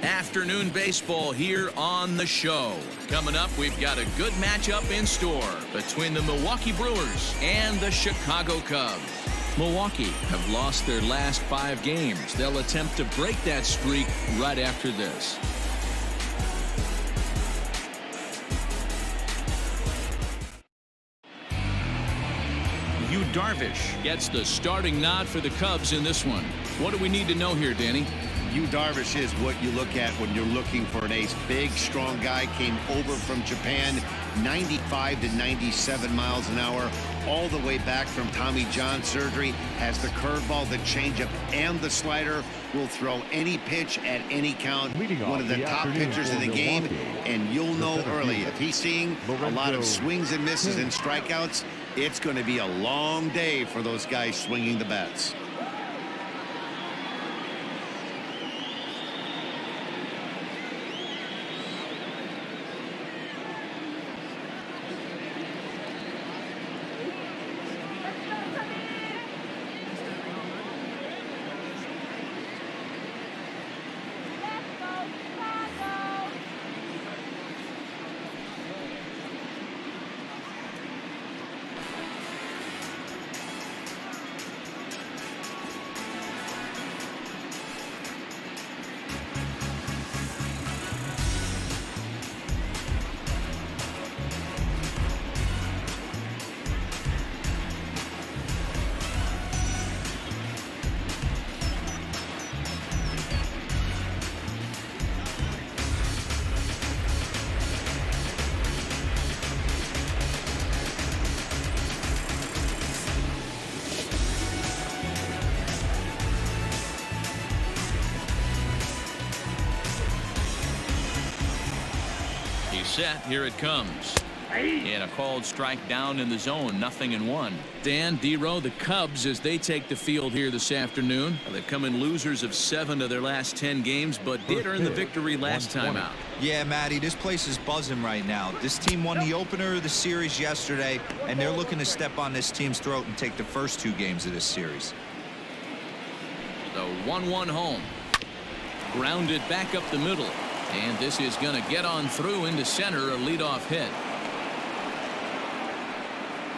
Afternoon baseball here on the show. Coming up, we've got a good matchup in store between the Milwaukee Brewers and the Chicago Cubs. Milwaukee have lost their last 5 games. They'll attempt to break that streak right after this. Yu Darvish gets the starting nod for the Cubs in this one. What do we need to know here, Danny? Yu Darvish is what you look at when you're looking for an ace. Big, strong guy, came over from Japan, 95 to 97 miles an hour, all the way back from Tommy John surgery. Has the curveball, the changeup, and the slider. Will throw any pitch at any count. One of the top pitchers in the game, and you'll know early if he's seeing a lot of swings and misses and strikeouts. It's going to be a long day for those guys swinging the bats. Set, here it comes, and a called strike down in the zone. 0-1. Dan, D-Row, the Cubs, as they take the field here this afternoon, they've come in losers of 7 of their last 10 games, but did earn the victory last time out. Yeah, Matty, this place is buzzing right now. This team won the opener of the series yesterday, and they're looking to step on this team's throat and take the first 2 games of this series. The 1-1 home, grounded back up the middle. And this is going to get on through into center, a leadoff hit.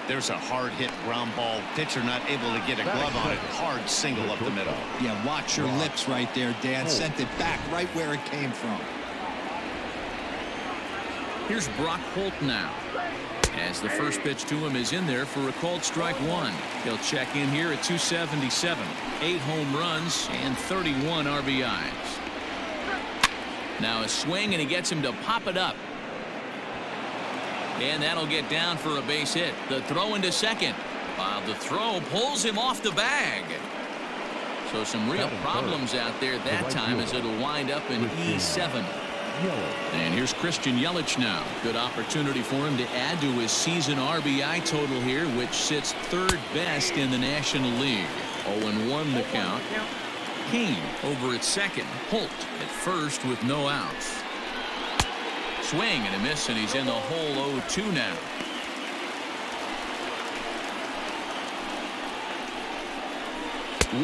There's a hard hit ground ball. Pitcher not able to get a glove on it. Hard single up the middle. Yeah, watch your lips right there, Dan. Sent it back right where it came from. Here's Brock Holt now, as the first pitch to him is in there for a called strike 1. He'll check in here at 277. 8 home runs and 31 RBIs. Now a swing, and he gets him to pop it up. And that'll get down for a base hit. The throw into second. The throw pulls him off the bag. So some real problems out there that time, as it'll wind up in E7. And here's Christian Yelich now. Good opportunity for him to add to his season RBI total here, which sits 3rd best in the National League. 0-1 the count. Kane over at second. Holt at first with no outs. Swing and a miss, and he's in the hole. 0-2 now.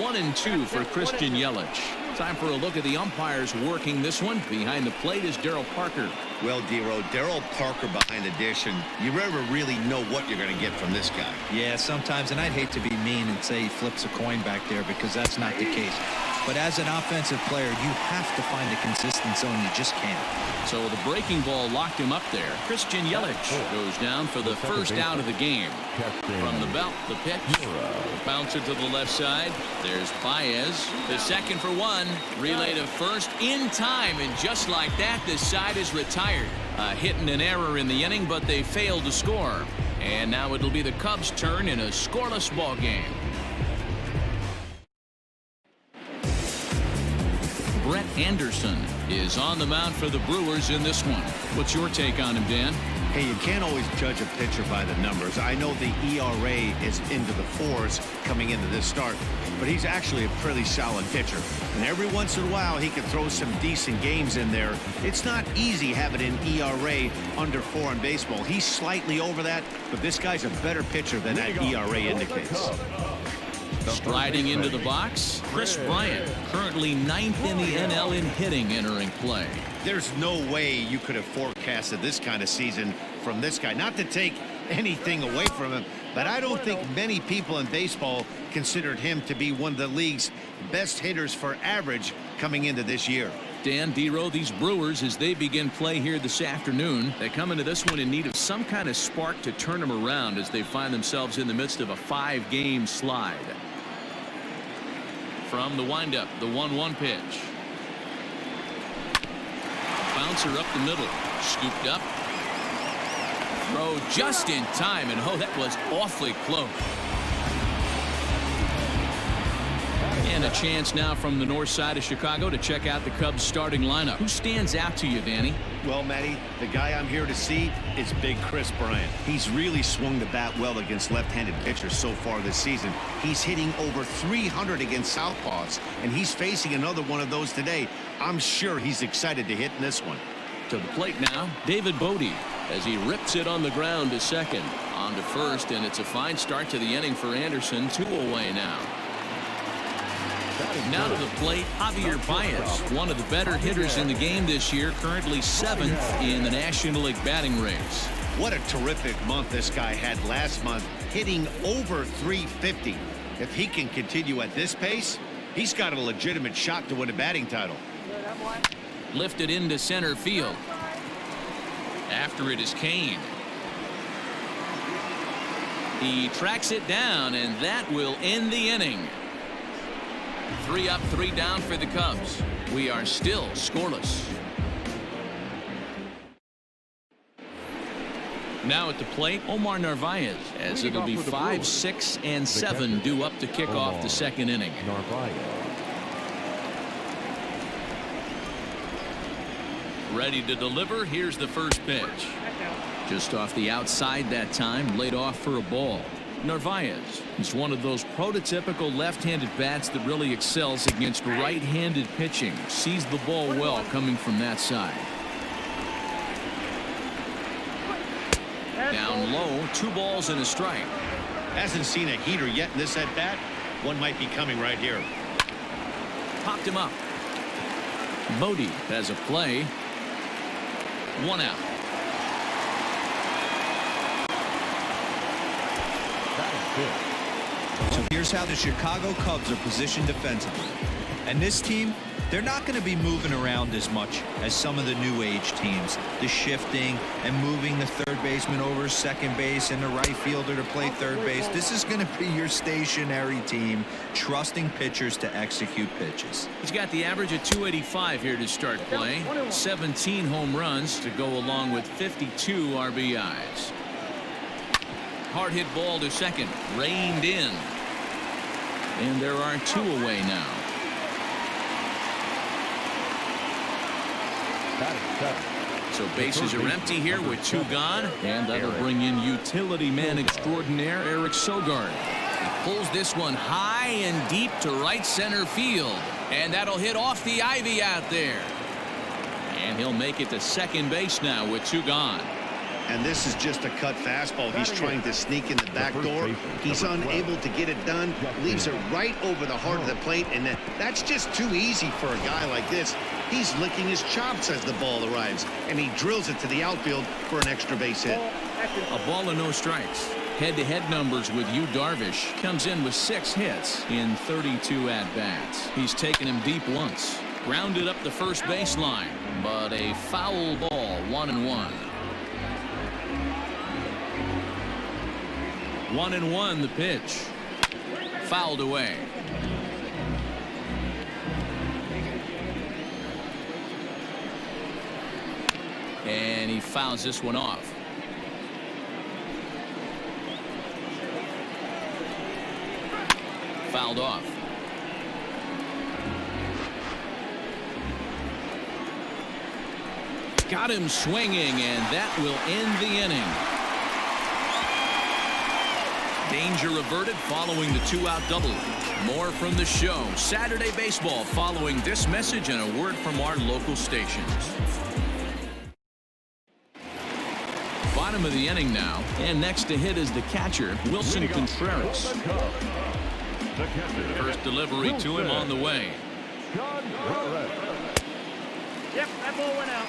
One and 2 for Christian Yelich. Time for a look at the umpires working this one. Behind the plate is Darryl Parker. Well, D-Row, Darryl Parker behind the dish, and you never really know what you're going to get from this guy. Yeah, sometimes, and I'd hate to be mean and say he flips a coin back there, because that's not the case. But as an offensive player, you have to find a consistent zone. You just can't. So the breaking ball locked him up there. Christian Yelich goes down for the first out of the game. From the belt, the pitch. Bouncer to the left side. There's Baez. The second for 1. Relay to first in time, and just like that, this side is retired. A hit and an error in the inning, but they failed to score. And now it'll be the Cubs' turn in a scoreless ball game. Brett Anderson is on the mound for the Brewers in this one. What's your take on him, Dan? Hey, you can't always judge a pitcher by the numbers. I know the ERA is into the 4s coming into this start, but he's actually a pretty solid pitcher. And every once in a while, he can throw some decent games in there. It's not easy having an ERA under 4 in baseball. He's slightly over that, but this guy's a better pitcher than that ERA indicates. Striding into the box, Chris Bryant, currently 9th in the NL in hitting, entering play. There's no way you could have forecasted this kind of season from this guy. Not to take anything away from him, but I don't think many people in baseball considered him to be one of the league's best hitters for average coming into this year. Dan Dero, these Brewers, as they begin play here this afternoon, they come into this one in need of some kind of spark to turn them around as they find themselves in the midst of a 5-game slide. From the windup, the 1-1 pitch. Bouncer up the middle, scooped up. Throw just in time, and oh, that was awfully close. And a chance now from the north side of Chicago to check out the Cubs starting lineup. Who stands out to you, Danny? Well, Matty, the guy I'm here to see is big Chris Bryant. He's really swung the bat well against left-handed pitchers so far this season. He's hitting over 300 against southpaws, and he's facing another one of those today. I'm sure he's excited to hit in this one. To the plate now, David Bodie, as he rips it on the ground to second. On to first, and it's a fine start to the inning for Anderson. 2 away now. Now to the plate, Javier Baez, one of the better hitters in the game this year, currently 7th in the National League batting race. What a terrific month this guy had last month, hitting over 350. If he can continue at this pace, he's got a legitimate shot to win a batting title. Lifted into center field. After it is Kane. He tracks it down, and that will end the inning. 3 up, 3 down for the Cubs. We are still scoreless. Now at the plate, Omar Narvaez, as it'll be 5, 6, and 7 due up to kick off the second inning. Ready to deliver. Here's the first pitch. Just off the outside that time, laid off for a ball. Narvaez is one of those prototypical left-handed bats that really excels against right-handed pitching. Sees the ball well coming from that side. Down low, 2 balls and a strike. Hasn't seen a heater yet in this at-bat. One might be coming right here. Popped him up. Bodie has a play. 1 out. So here's how the Chicago Cubs are positioned defensively. And this team, they're not going to be moving around as much as some of the new age teams. The shifting and moving the third baseman over second base and the right fielder to play third base. This is going to be your stationary team, trusting pitchers to execute pitches. He's got the average of 285 here to start play. 17 home runs to go along with 52 RBIs. Hard hit ball to second, reined in. And there are 2 away now. So bases are empty here with 2 gone, and that'll bring in utility man extraordinaire Eric Sogard. He pulls this one high and deep to right center field, and that'll hit off the ivy out there. And he'll make it to second base now with 2 gone. And this is just a cut fastball. He's trying to sneak in the back door. He's unable to get it done. Leaves it right over the heart of the plate, and that's just too easy for a guy like this. He's licking his chops as the ball arrives, and he drills it to the outfield for an extra base hit. A ball and no strikes. Head-to-head numbers with Yu Darvish. Comes in with 6 hits in 32 at-bats. He's taken him deep once. Grounded up the first baseline, but a foul ball, 1-1. 1-1 the pitch. Fouled away. And he fouls this one off. Fouled off. Got him swinging, and that will end the inning. Danger averted following the 2-out double. More from the show. Saturday Baseball following this message and a word from our local stations. Bottom of the inning now, and next to hit is the catcher, Wilson Contreras. First delivery to him on the way. Yep, that ball went out.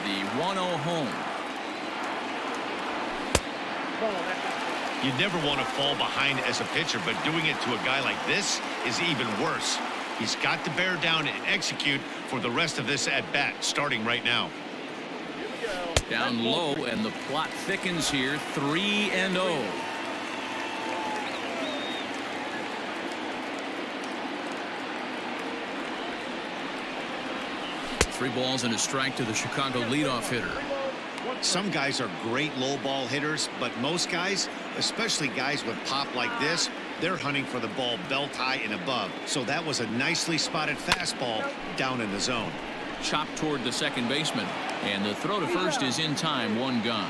The 1-0 home. You never want to fall behind as a pitcher, but doing it to a guy like this is even worse. He's got to bear down and execute for the rest of this at bat, starting right now. Down low, and the plot thickens here. 3-0. Three balls and a strike to the Chicago leadoff hitter. Some guys are great low ball hitters, but most guys, especially guys with pop like this, they're hunting for the ball belt high and above. So that was a nicely spotted fastball down in the zone. Chopped toward the second baseman, and the throw to first is in time. One gone.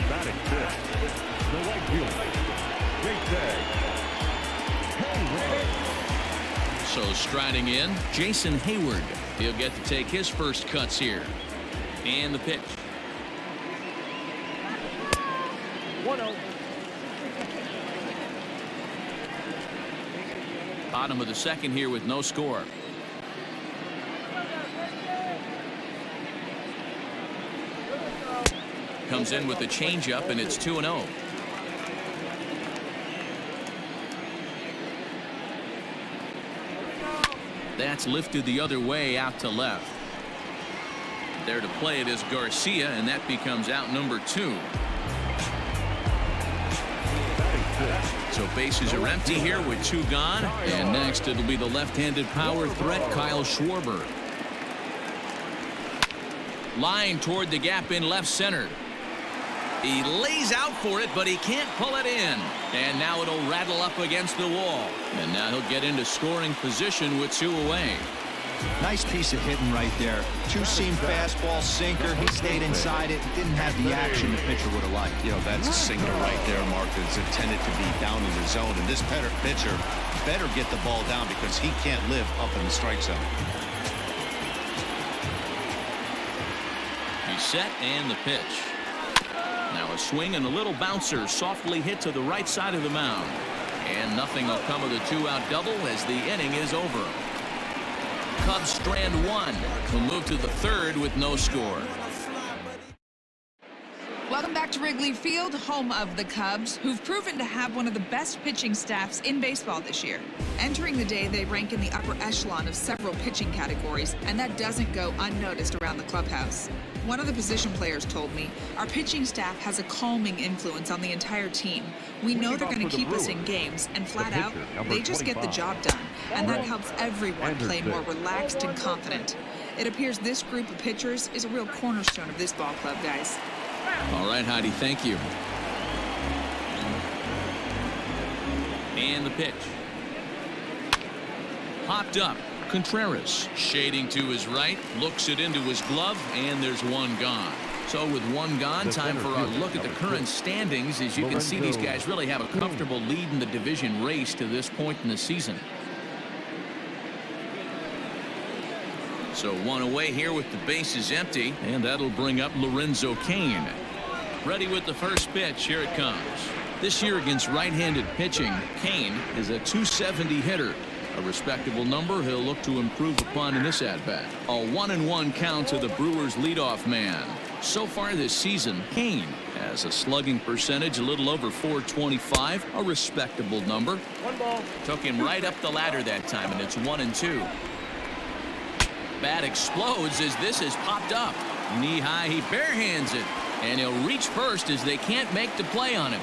Batting fifth, the right fielder, Big Day. So striding in, Jason Hayward. He'll get to take his first cuts here. And the pitch. 1-0. Bottom of the second here with no score. Comes in with the changeup, and it's 2-0. That's lifted the other way out to left. There to play it is Garcia, and that becomes out number 2. So bases are empty here with 2 gone. And next it'll be the left-handed power threat, Kyle Schwarber. Line toward the gap in left center. He lays out for it, but he can't pull it in. And now it'll rattle up against the wall. And now he'll get into scoring position with 2 away. Nice piece of hitting right there. Two-seam fastball sinker. He stayed inside it. Didn't have the action the pitcher would have liked. You know, that's a sinker right there, Mark. It's intended to be down in the zone. And this pitcher better get the ball down because he can't live up in the strike zone. He's set, and the pitch. Now a swing and a little bouncer softly hit to the right side of the mound. And nothing will come of the 2-out double as the inning is over. Cubs strand 1. Will move to the third with no score. Welcome back to Wrigley Field, home of the Cubs, who've proven to have one of the best pitching staffs in baseball this year. Entering the day, they rank in the upper echelon of several pitching categories, and that doesn't go unnoticed around the clubhouse. One of the position players told me, our pitching staff has a calming influence on the entire team. We know they're going to keep us in games, and flat out, they just get the job done, and that helps everyone play more relaxed and confident. It appears this group of pitchers is a real cornerstone of this ball club, guys. All right, Heidi, thank you. And the pitch. Popped up. Contreras shading to his right, looks it into his glove, and there's 1 gone. So with 1 gone, time for a look at the current standings. As you can see, these guys really have a comfortable lead in the division race to this point in the season. So 1 away here with the bases empty, and that'll bring up Lorenzo Cain. Ready with the first pitch. Here it comes. This year against right-handed pitching, Cain is a .270 hitter. A respectable number he'll look to improve upon in this at-bat. A 1-1 count to the Brewers leadoff man. So far this season, Cain has a slugging percentage a little over .425, a respectable number. 1 ball. Took him right up the ladder that time, and it's 1-2. Bat explodes as this is popped up. Knee high, he barehands it, and he'll reach first as they can't make the play on him.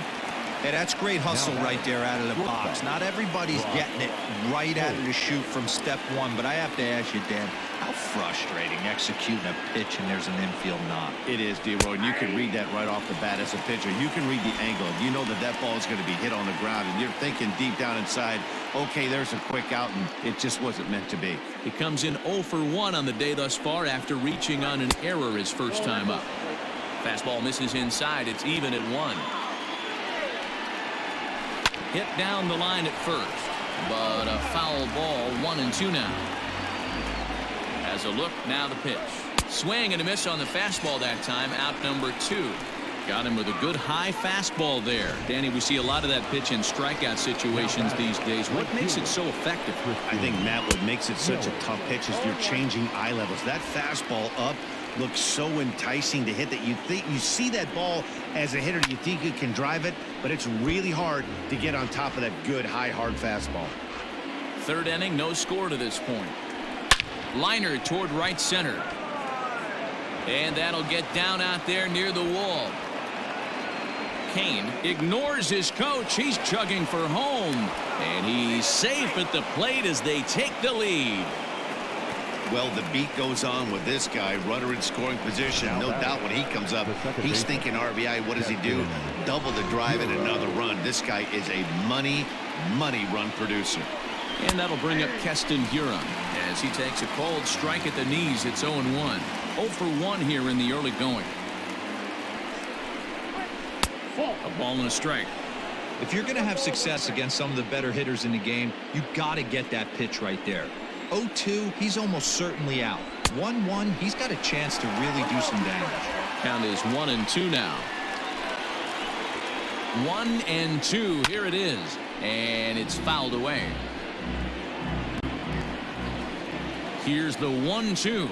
Hey, that's great hustle right there out of the box. Not everybody's getting it right out of the chute from step 1, but I have to ask you, Dan, how frustrating executing a pitch and there's an infield knock. It is, D-Roy, and you can read that right off the bat as a pitcher. You can read the angle. You know that ball is going to be hit on the ground, and you're thinking deep down inside, okay, there's a quick out, and it just wasn't meant to be. He comes in 0 for 1 on the day thus far after reaching on an error his first time up. Fastball misses inside. It's even at 1. Hit down the line at first, but a foul ball. 1-2 now. As a look, now the pitch. Swing and a miss on the fastball that time. Out number 2. Got him with a good high fastball there. Danny, we see a lot of that pitch in strikeout situations these days. What makes it so effective? I think, Matt, what makes it such a tough pitch is you're changing eye levels. That fastball up looks so enticing to hit that you see that ball as a hitter, you think you can drive it, but it's really hard to get on top of that good high hard fastball. Third inning, no score to this point. Liner toward right center. And that'll get down out there near the wall. Kane ignores his coach. He's chugging for home. And he's safe at the plate as they take the lead. Well, the beat goes on with this guy. Runner in scoring position. No doubt when he comes up, he's thinking RBI. What does he do? Double the drive and another run. This guy is a money run producer. And that'll bring up Keston Huron as he takes a cold strike at the knees. It's 0-1. 0 for 1 here in the early going. A ball and a strike. If you're going to have success against some of the better hitters in the game, you got to get that pitch right there. 0-2, he's almost certainly out. 1-1, he's got a chance to really do some damage. Count is 1-2 now. 1-2. Here it is. And it's fouled away. Here's the 1-2.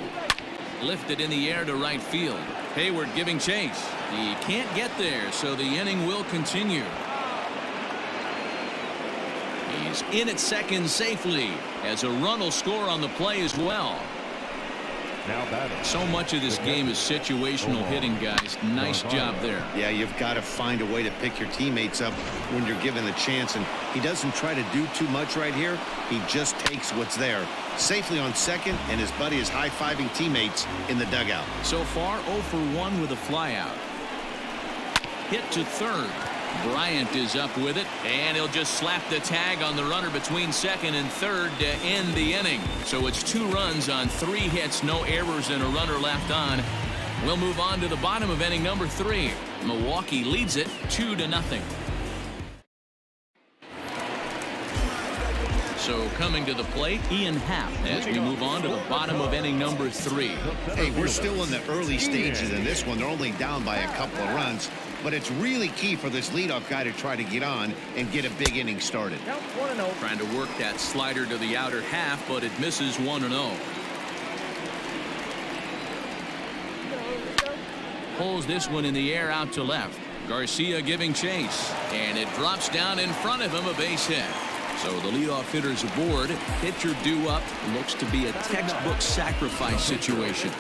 Lifted in the air to right field. Hayward giving chase. He can't get there, so the inning will continue. He's in at second safely as a run will score on the play as well. Now batting. So much of this game is situational hitting, guys. Nice job there. Yeah, you've got to find a way to pick your teammates up when you're given the chance, and he doesn't try to do too much right here. He just takes what's there. Safely on second, and his buddy is high-fiving teammates in the dugout. So far, 0 for 1 with a flyout. Hit to third. Bryant is up with it, and he'll just slap the tag on the runner between second and third to end the inning. So it's 2 runs on 3 hits, no errors, and a runner left on. We'll move on to the bottom of inning number 3. Milwaukee leads it 2-0. So coming to the plate, Ian Happ as we move on to the bottom of inning number 3. Hey, we're still in the early stages in this one. They're only down by a couple of runs, but it's really key for this leadoff guy to try to get on and get a big inning started. Count 1-0. Trying to work that slider to the outer half, but it misses 1-0. Pulls this one in the air out to left. Garcia giving chase, and it drops down in front of him, a base hit. So the leadoff hitter's aboard. Pitcher due up. Looks to be a textbook sacrifice situation.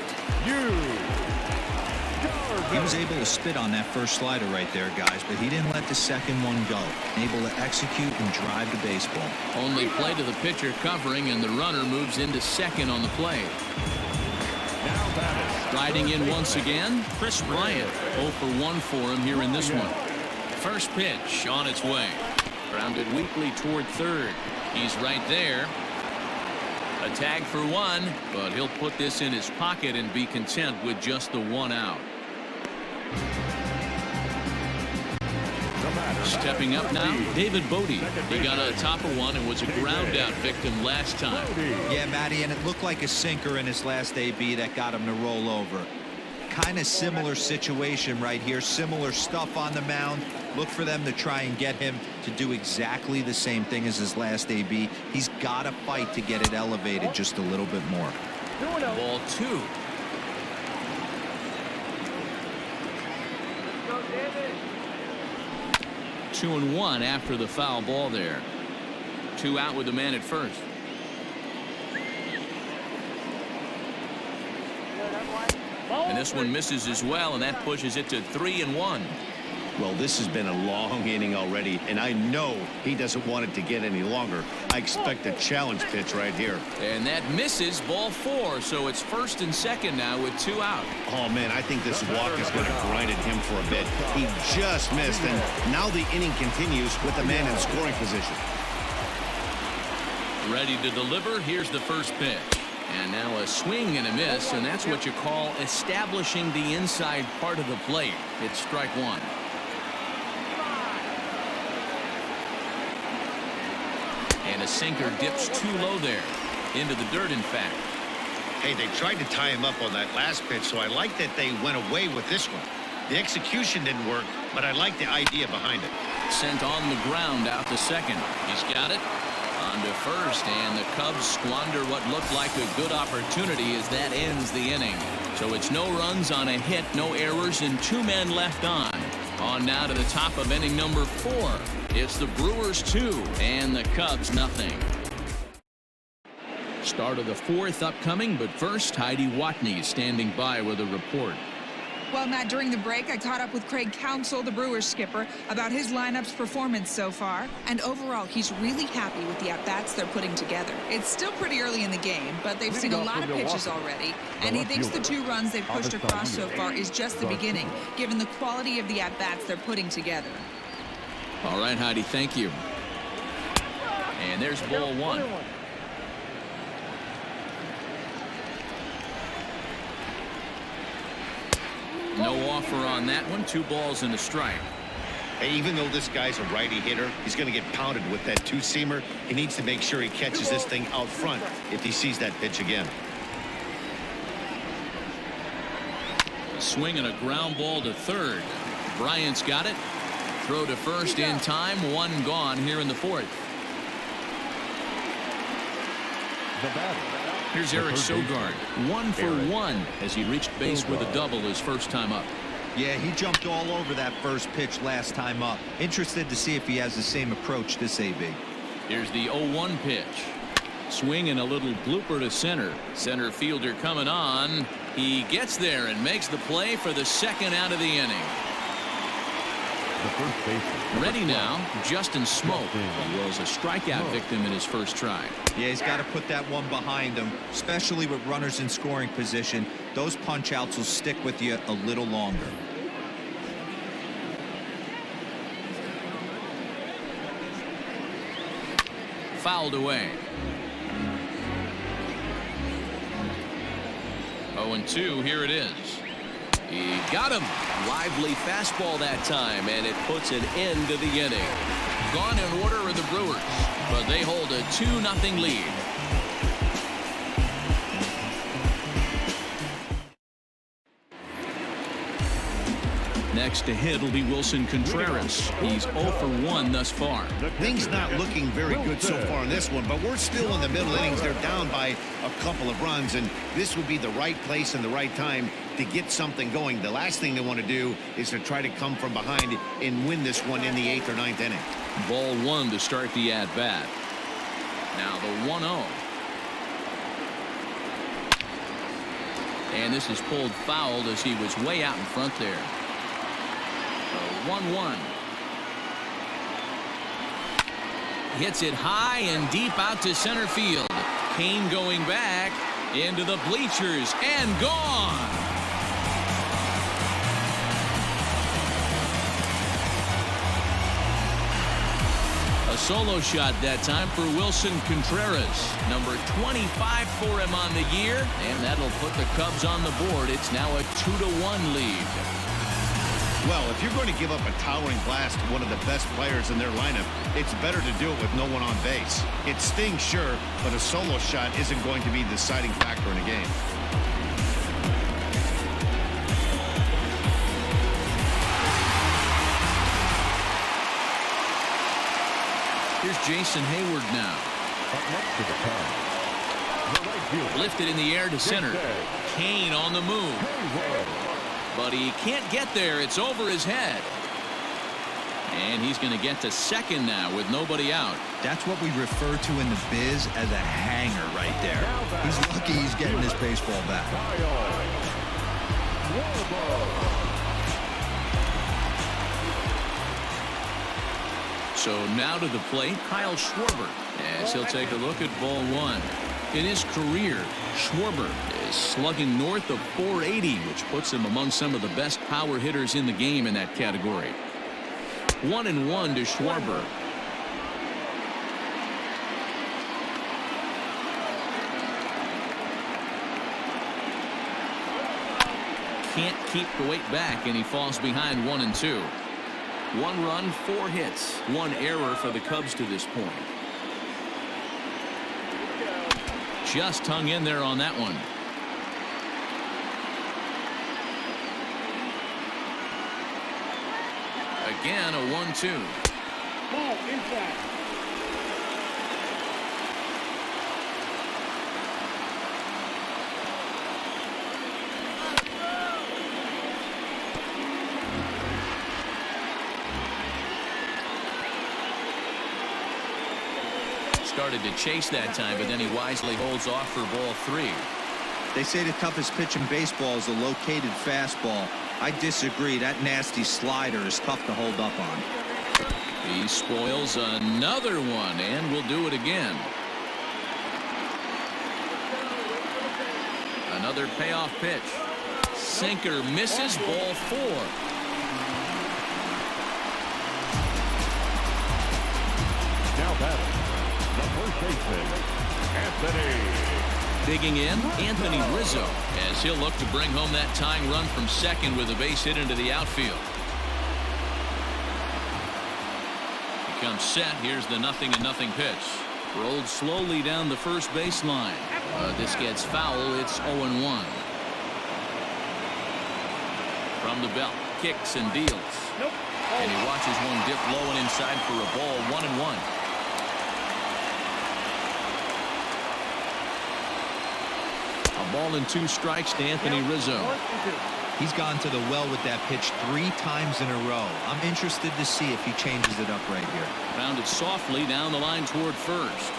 He was able to spit on that first slider right there, guys, but he didn't let the second one go. Able to execute and drive the baseball. Only play to the pitcher covering, and the runner moves into second on the play. Riding in once again, Chris Bryant. 0 for 1 for him here in this one. First pitch on its way. Grounded weakly toward third. He's right there. A tag for 1, but he'll put this in his pocket and be content with just the 1 out. Stepping up now, David Bodie. He got on top of one and was a ground out victim last time. Yeah, Matty, and it looked like a sinker in his last AB that got him to roll over. Kind of similar situation right here. Similar stuff on the mound. Look for them to try and get him to do exactly the same thing as his last AB. He's got to fight to get it elevated just a little bit more. Ball 2. Go, David. 2-1 after the foul ball there. 2 out with the man at first. And this one misses as well, and that pushes it to 3-1. Well, this has been a long inning already, and I know he doesn't want it to get any longer. I expect a challenge pitch right here. And that misses, ball 4, so it's first and second now with 2 out. Oh, man, I think this walk is going to grind at him for a bit. He just missed, and now the inning continues with the man in scoring position. Ready to deliver. Here's the first pitch. And now a swing and a miss, and that's what you call establishing the inside part of the plate. It's strike 1. And a sinker dips too low there. Into the dirt, in fact. Hey, they tried to tie him up on that last pitch, so I like that they went away with this one. The execution didn't work, but I like the idea behind it. Sent on the ground out to second. He's got it. On to first, and the Cubs squander what looked like a good opportunity as that ends the inning. So it's no runs on a hit, no errors, and 2 men left on. On now to the top of inning number 4. It's the Brewers 2 and the Cubs nothing. Start of the 4th upcoming, but first Heidi Watney is standing by with a report. Well, Matt, during the break, I caught up with Craig Counsell, the Brewers skipper, about his lineup's performance so far. And overall, he's really happy with the at-bats they're putting together. It's still pretty early in the game, but they've seen a lot of pitches already. And he thinks the 2 runs they've pushed across so far is just the beginning, given the quality of the at-bats they're putting together. All right, Heidi, thank you. And there's ball 1. No offer on that one. 2 balls and a strike. Hey, even though this guy's a righty hitter, he's going to get pounded with that 2-seamer. He needs to make sure he catches this thing out front if he sees that pitch again. A swing and a ground ball to third. Bryant's got it. Throw to first in time. 1 gone here in the 4th. The batter. Here's Eric Sogard, 1 for 1 as he reached base with a double his first time up. Yeah, he jumped all over that first pitch last time up. Interested to see if he has the same approach this AB. Here's the 0-1 pitch. Swing and a little blooper to center. Center fielder coming on. He gets there and makes the play for the 2nd out of the inning. The first baseman. Ready now, Justin Smoke. He was a strikeout victim in his first try. Yeah, he's got to put that one behind him, especially with runners in scoring position. Those punch outs will stick with you a little longer. Fouled away. 0-2, here it is. He got him. Lively fastball that time, and it puts an end to the inning. Gone in order are the Brewers, but they hold a 2-0 lead. Next to hit will be Wilson Contreras. He's 0 for 1 thus far. Things not looking very good so far in this one, but we're still in the middle innings. They're down by a couple of runs, and this would be the right place and the right time to get something going. The last thing they want to do is to try to come from behind and win this one in the 8th or 9th inning. Ball 1 to start the at-bat. Now the 1-0. And this is pulled fouled as he was way out in front there. 1-1. Hits it high and deep out to center field. Kane going back into the bleachers and gone. A solo shot that time for Wilson Contreras. Number 25 for him on the year, and that'll put the Cubs on the board. It's now a 2-1 lead. Well, if you're going to give up a towering blast to one of the best players in their lineup, it's better to do it with no one on base. It stings, sure, but a solo shot isn't going to be the deciding factor in a game. Here's Jason Hayward now. Up next to the Cubs. The right fielder. Lifted in the air to center. Kane on the move. But he can't get there. It's over his head. And he's going to get to second now with nobody out. That's what we refer to in the biz as a hanger right there. He's lucky he's getting his baseball back. So now to the plate, Kyle Schwarber, as he'll take a look at ball 1. In his career, Schwarber is slugging north of 480, which puts him among some of the best power hitters in the game in that category. 1-1 to Schwarber. Can't keep the weight back, and he falls behind 1-2. 1 run, 4 hits, 1 error for the Cubs to this point. Just hung in there on that one. Again, a 1-2. Ball inside. Started to chase that time, but then he wisely holds off for ball 3. They say the toughest pitch in baseball is a located fastball. I disagree. That nasty slider is tough to hold up on. He spoils another one, and will do it again. Another payoff pitch. Sinker misses, ball 4. Now batting, the first baseman, Anthony. Digging in, Anthony Rizzo, as he'll look to bring home that tying run from second with a base hit into the outfield. He comes set. Here's the 0-0 pitch. Rolled slowly down the first baseline. This gets foul. It's 0-1. From the belt, kicks and deals. And he watches one dip low and inside for a ball. 1-1. A ball and 2 strikes to Anthony Rizzo. He's gone to the well with that pitch 3 times in a row. I'm interested to see if he changes it up right here. Rounded softly down the line toward first.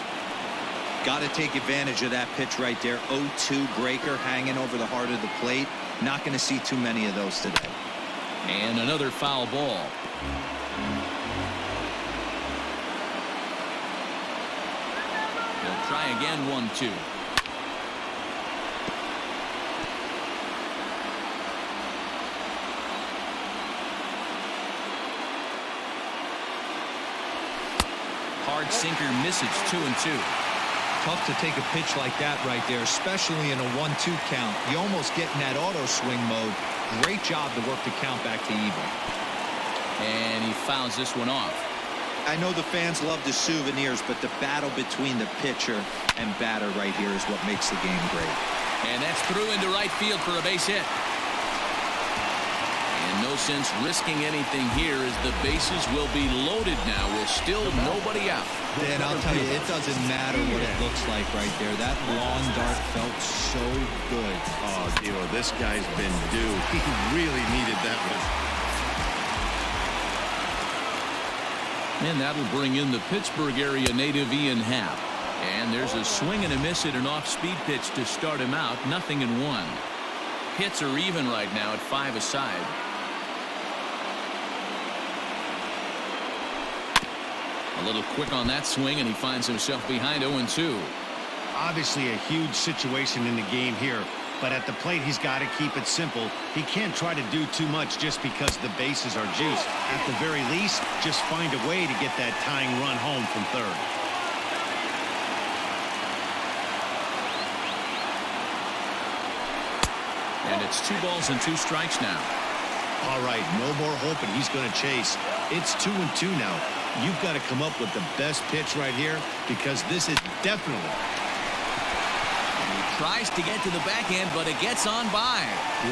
Got to take advantage of that pitch right there. 0-2 breaker hanging over the heart of the plate. Not going to see too many of those today. And another foul ball. He'll try again. 1-2. Hard sinker misses. 2-2. Tough to take a pitch like that right there, especially in a 1-2 count. You almost get in that auto swing mode. Great job to work the count back to even. And he fouls this one off. I know the fans love the souvenirs, but the battle between the pitcher and batter right here is what makes the game great. And that's through into right field for a base hit. And no sense risking anything here, as the bases will be loaded now with still nobody out. Dan, I'll tell you, it doesn't matter what it looks like right there. That lawn dart felt so good. Oh, Dino, this guy's been due. He really needed that one. And that'll bring in the Pittsburgh area native Ian Happ. And there's a swing and a miss at an off-speed pitch to start him out. 0-1. Hits are even right now at 5 aside. A little quick on that swing, and he finds himself behind 0-2. Obviously a huge situation in the game here, but at the plate he's got to keep it simple. He can't try to do too much just because the bases are juiced. At the very least, just find a way to get that tying run home from third. And it's 2 balls and 2 strikes now. All right, no more hoping he's going to chase. It's 2-2 now. You've got to come up with the best pitch right here, because this is definitely. And he tries to get to the backhand, but it gets on by.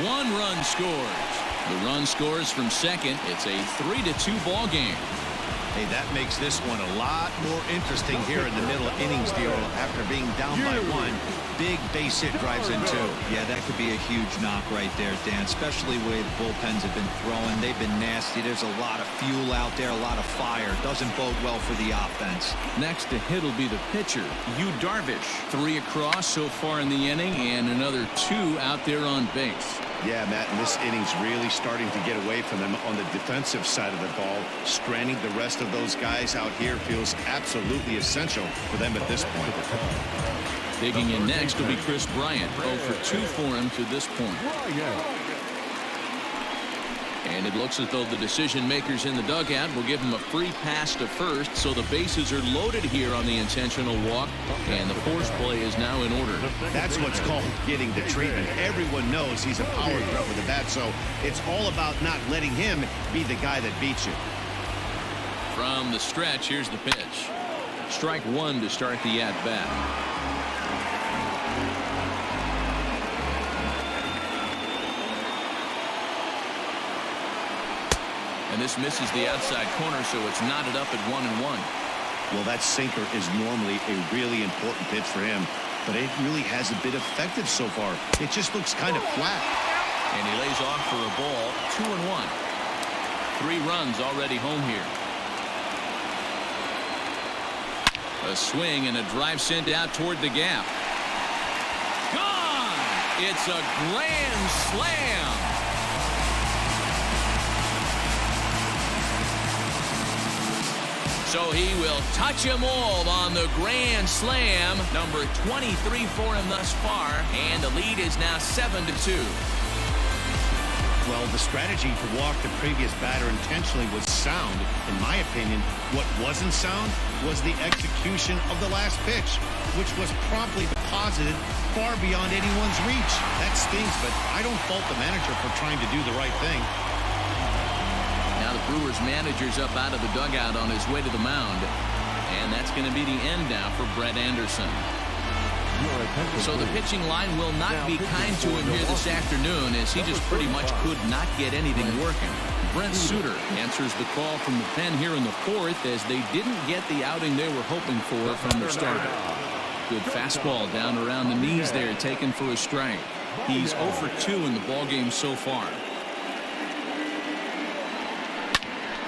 1 run scores. The run scores from second. It's a 3-2 ball game. Hey, that makes this one a lot more interesting here in the middle innings, Dio. After being down by 1, big base hit drives in 2. Yeah, that could be a huge knock right there, Dan, especially the way the bullpens have been throwing. They've been nasty. There's a lot of fuel out there, a lot of fire. Doesn't bode well for the offense. Next to hit will be the pitcher, Yu Darvish. 3 across so far in the inning, and another 2 out there on base. Yeah, Matt, and this inning's really starting to get away from them on the defensive side of the ball. Stranding the rest of those guys out here feels absolutely essential for them at this point. Digging in next will be Chris Bryant. 0 for 2 for him to this point. And it looks as though the decision makers in the dugout will give him a free pass to first, so the bases are loaded here on the intentional walk, and the force play is now in order. That's what's called getting the treatment. Everyone knows he's a power threat with the bat, so it's all about not letting him be the guy that beats you. From the stretch, here's the pitch. Strike 1 to start the at-bat. And this misses the outside corner, so it's knotted up at 1-1. Well, that sinker is normally a really important pitch for him, but it really hasn't been effective so far. It just looks kind of flat. And he lays off for a ball, 2-1. 3 runs already home here. A swing and a drive sent out toward the gap. Gone! It's a grand slam. So he will touch them all on the grand slam. Number 23 for him thus far, and the lead is now 7-2. Well, the strategy to walk the previous batter intentionally was sound. In my opinion, what wasn't sound was the execution of the last pitch, which was promptly deposited far beyond anyone's reach. That stings, but I don't fault the manager for trying to do the right thing. Now the Brewers manager's up out of the dugout on his way to the mound, and that's going to be the end now for Brett Anderson. So the pitching line will not be kind to him here this afternoon, as he just pretty much could not get anything working. Brent Suter answers the call from the pen here in the 4th, as they didn't get the outing they were hoping for from their starter. Good fastball down around the knees there, taken for a strike. He's 0 for 2 in the ballgame so far.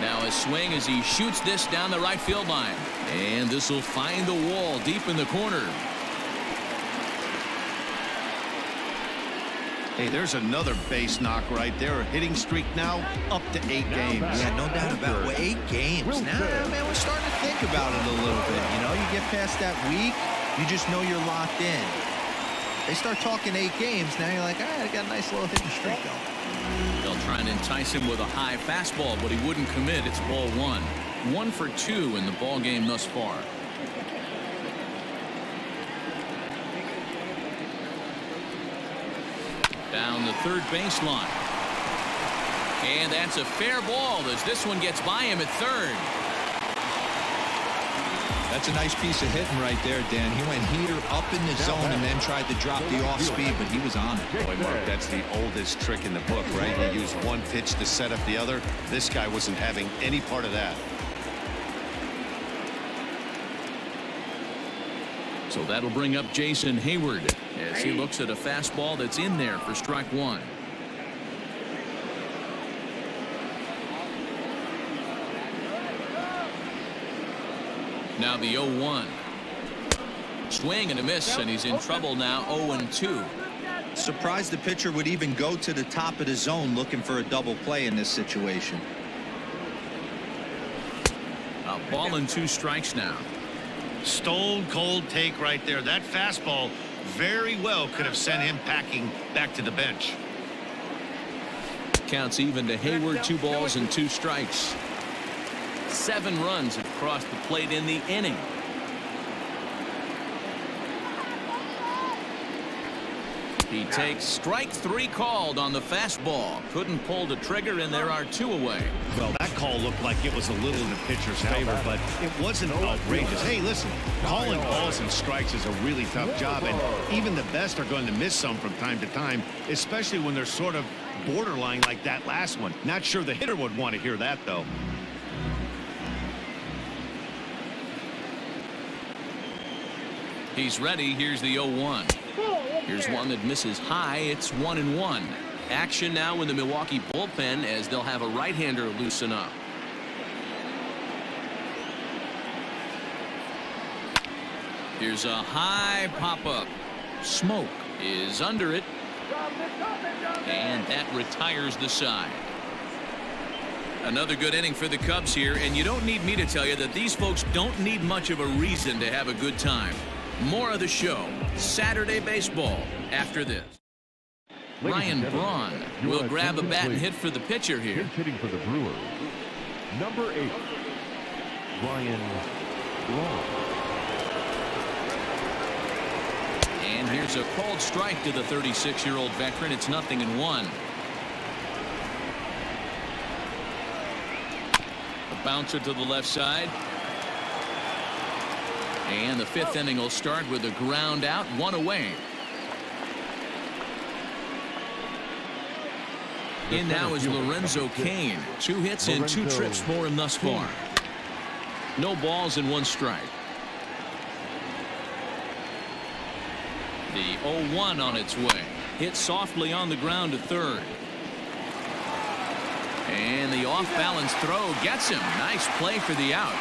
Now a swing as he shoots this down the right field line, and this will find the wall deep in the corner. Hey, there's another base knock right there. A hitting streak now up to 8 games. Yeah, no doubt about it. Well, 8 games. Now, man, we're starting to think about it a little bit. You know, you get past that week, you just know you're locked in. They start talking 8 games, now you're like, all right, I got a nice little hitting streak going. They'll try and entice him with a high fastball, but he wouldn't commit. It's ball 1. 1 for 2 in the ball game thus far. Down the third baseline. And that's a fair ball as this one gets by him at third. That's a nice piece of hitting right there, Dan. He went heater up in the zone and then tried to drop the off speed, but he was on it. Boy, Mark, that's the oldest trick in the book, right? You use one pitch to set up the other. This guy wasn't having any part of that. So that'll bring up Jason Hayward as he looks at a fastball that's in there for strike 1. Now the 0-1. Swing and a miss, and he's in trouble now. 0-2. Surprised the pitcher would even go to the top of the zone looking for a double play in this situation. A ball and 2 strikes now. Stone cold take right there. That fastball very well could have sent him packing back to the bench. Counts even to Hayward. 2 balls and 2 strikes. 7 runs have crossed the plate in the inning. He takes strike 3 called on the fastball. Couldn't pull the trigger, and there are 2 away. Well, that call looked like it was a little in the pitcher's favor, but it wasn't outrageous. Hey, listen, calling balls and strikes is a really tough job, and even the best are going to miss some from time to time, especially when they're sort of borderline like that last one. Not sure the hitter would want to hear that, though. He's ready. Here's the 0-1. Here's one that misses high. It's 1-1. Action now in the Milwaukee bullpen as they'll have a right-hander loosen up. Here's a high pop-up. Smoke is under it, and that retires the side. Another good inning for the Cubs here, and you don't need me to tell you that these folks don't need much of a reason to have a good time. More of the show, Saturday Baseball, after this. Ryan Braun will grab a bat and hit for the pitcher here. Pinch hitting for the Brewers, number 8, Ryan Braun. And here's a called strike to the 36-year-old veteran. It's 0-1. A bouncer to the left side. And the 5th inning will start with a ground out, 1 away. In now is Lorenzo Cain. 2 hits and 2 trips for him thus far. No balls and 1 strike. The 0-1 on its way. Hit softly on the ground to third. And the off-balance throw gets him. Nice play for the out.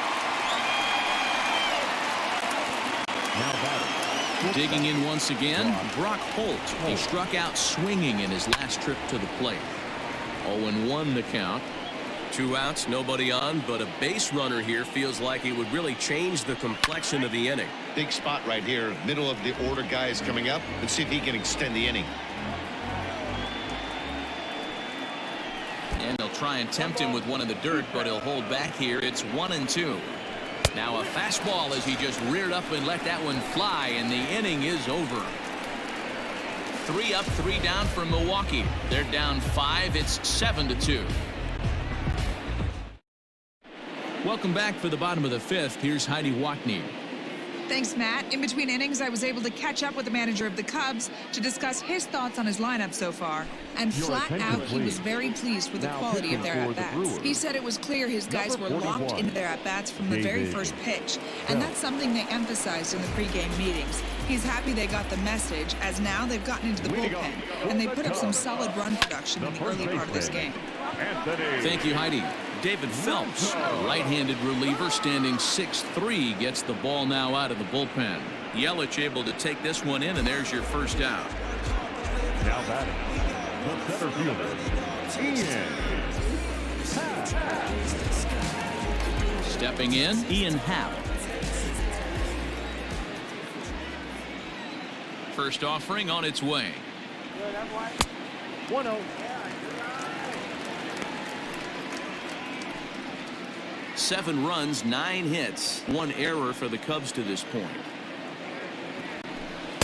Digging in once again, Brock Holt. He struck out swinging in his last trip to the plate. 0-1 the count. 2 outs, nobody on, but a base runner here feels like it would really change the complexion of the inning. Big spot right here. Middle of the order guy is coming up. Let's see if he can extend the inning. And they'll try and tempt him with one in the dirt, but he'll hold back here. It's 1-2. Now a fastball as he just reared up and let that one fly, and the inning is over. 3 up, 3 down for Milwaukee. They're down 5. It's 7-2. Welcome back for the bottom of the 5th. Here's Heidi Watney. Thanks, Matt. In between innings, I was able to catch up with the manager of the Cubs to discuss his thoughts on his lineup so far. And flat out, he was very pleased with the quality of their at-bats. He said it was clear his guys were locked into their at-bats from the very first pitch. And that's something they emphasized in the pregame meetings. He's happy they got the message, as now they've gotten into the bullpen. And they put up some solid run production in the early part of this game. Thank you, Heidi. David Phelps, a right-handed reliever standing 6'3", gets the ball now out of the bullpen. Yelich able to take this one in, and there's your first out. Now batting, the center fielder, Ian. Stepping in, Ian Happ. First offering on its way. 1-0. 7 runs, 9 hits, 1 error for the Cubs to this point.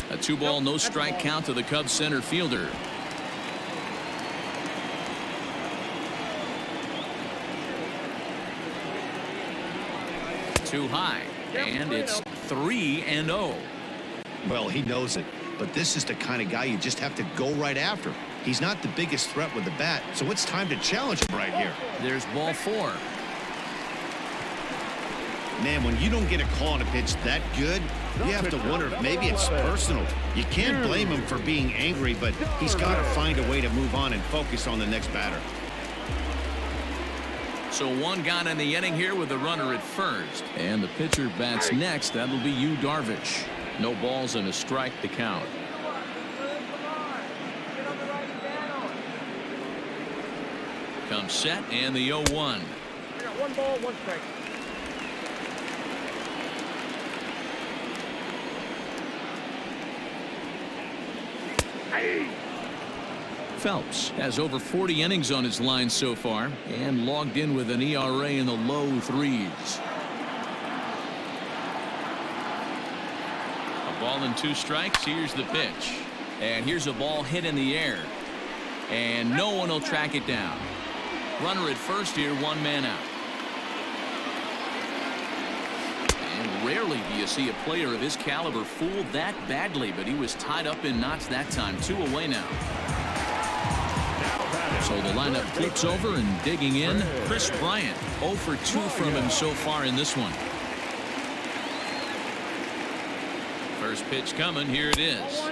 A 2-ball, no strike count to the Cubs center fielder. Too high, and it's 3-0. Well, he knows it, but this is the kind of guy you just have to go right after. He's not the biggest threat with the bat, so it's time to challenge him right here. There's ball 4. Man, when you don't get a call on a pitch that good, you have to wonder if maybe it's personal. You can't blame him for being angry, but he's got to find a way to move on and focus on the next batter. So 1 gone in the inning here with the runner at first. And the pitcher bats next. That'll be Yu Darvish. No balls and a strike to count. Comes set and the 0-1. 1 ball, 1 strike. Phelps has over 40 innings on his line so far and logged in with an ERA in the low 3s. A ball and 2 strikes. Here's the pitch, and here's a ball hit in the air, and no one will track it down. Runner at first here, 1 man out. And rarely do you see a player of his caliber fooled that badly, but he was tied up in knots that time. 2 away now. So the lineup flips over, and digging in, Chris Bryant. 0 for 2 from him so far in this one. First pitch coming. Here it is.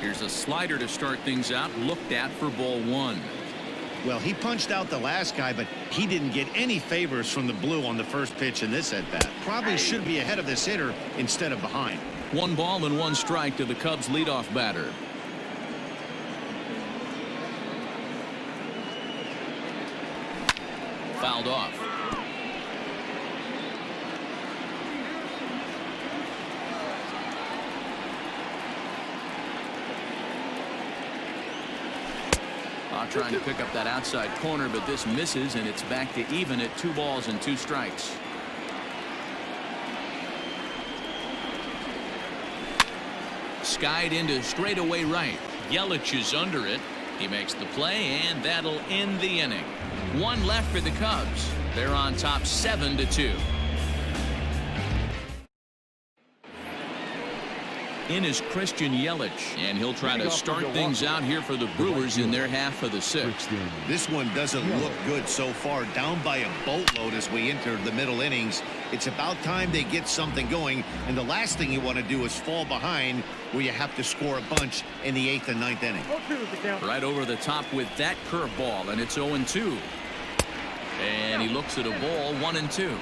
Here's a slider to start things out, looked at for ball 1. Well, he punched out the last guy, but he didn't get any favors from the blue on the first pitch in this at-bat. Probably should be ahead of this hitter instead of behind. 1 ball and 1 strike to the Cubs leadoff batter. Fouled off. Trying to pick up that outside corner, but this misses, and it's back to even at 2 balls and 2 strikes. Skied into straightaway right. Yelich is under it. He makes the play, and that'll end the inning. 1 left for the Cubs. They're on top 7-2. In is Christian Yelich, and he'll try to start things out here for the Brewers in their half of the sixth. This one doesn't look good so far. Down by a boatload as we enter the middle innings. It's about time they get something going, and the last thing you want to do is fall behind where you have to score a bunch in the 8th and 9th inning. Right over the top with that curveball, and it's 0-2. And he looks at a ball, 1-2.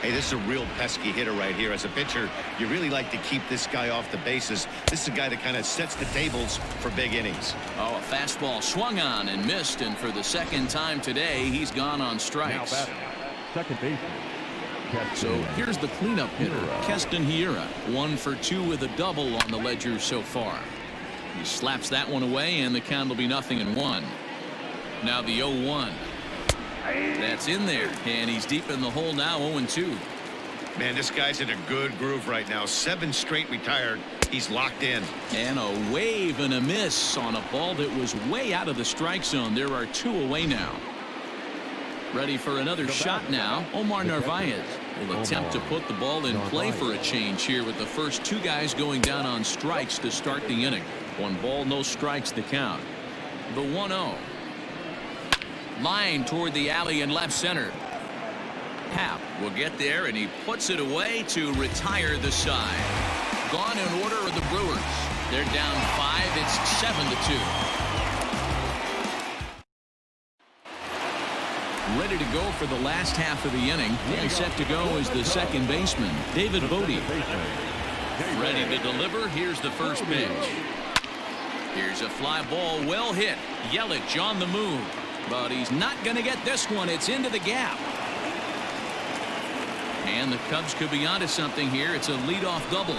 Hey, this is a real pesky hitter right here. As a pitcher, you really like to keep this guy off the bases. This is a guy that kind of sets the tables for big innings. Oh, a fastball swung on and missed, and for the second time today, he's gone on strikes. Now batting, second baseman. So here's the cleanup hitter, Keston Hiura, 1 for 2 with a double on the ledger so far. He slaps that one away, and the count will be 0-1. Now the 0-1. That's in there, and he's deep in the hole now, 0-2. Man, this guy's in a good groove right now. 7 straight retired. He's locked in. And a wave and a miss on a ball that was way out of the strike zone. There are 2 away now. Ready for another shot now. Omar Narvaez will attempt to put the ball in play for a change here with the first 2 guys going down on strikes to start the inning. 1 ball, no strikes to count. The 1-0. Line toward the alley in left center. Happ will get there, and he puts it away to retire the side. Gone in order of the Brewers. They're down 5. It's 7-2. Ready to go for the last half of the inning, and set to go is the second baseman, David Bodie. Ready to deliver. Here's the first pitch. Here's a fly ball, well hit. Yelich on the move, but he's not going to get this one. It's into the gap. And the Cubs could be onto something here. It's a leadoff double.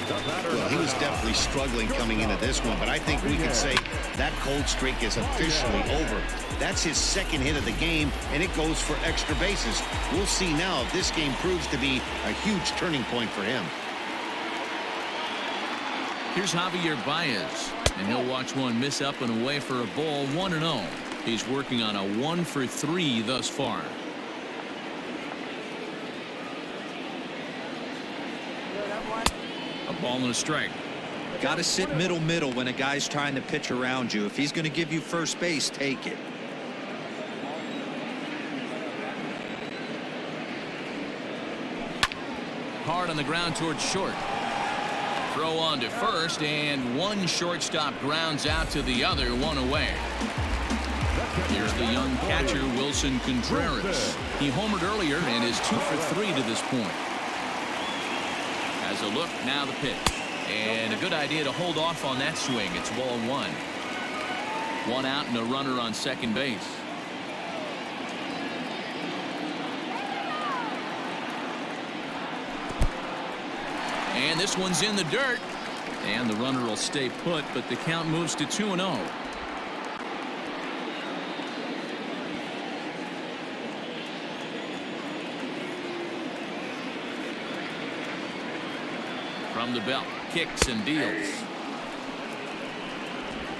Well, he was definitely struggling coming into this one, but I think we can say that cold streak is officially over. That's his second hit of the game, and it goes for extra bases. We'll see now if this game proves to be a huge turning point for him. Here's Javier Baez, and he'll watch one miss up and away for a ball, 1-0. He's working on a 1 for 3 thus far. A ball and a strike. Got to sit middle when a guy's trying to pitch around you. If he's going to give you first base, take it. Hard on the ground towards short. Throw on to first, and one shortstop grounds out to the other, 1 away. Here's the young catcher, Wilson Contreras. He homered earlier and is 2 for 3 to this point. As a look, now the pitch. And a good idea to hold off on that swing. It's ball 1. 1 out and a runner on second base. And this one's in the dirt. And the runner will stay put, but the count moves to 2-0. From the belt, kicks and deals.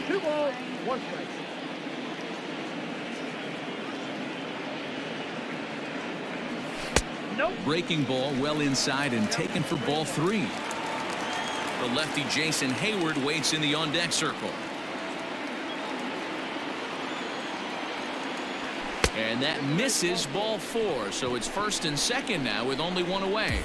2 balls, 1 strike. Nope. Breaking ball well inside and taken for ball 3. The lefty Jason Hayward waits in the on-deck circle. And that misses ball 4, so it's first and second now with only 1 away.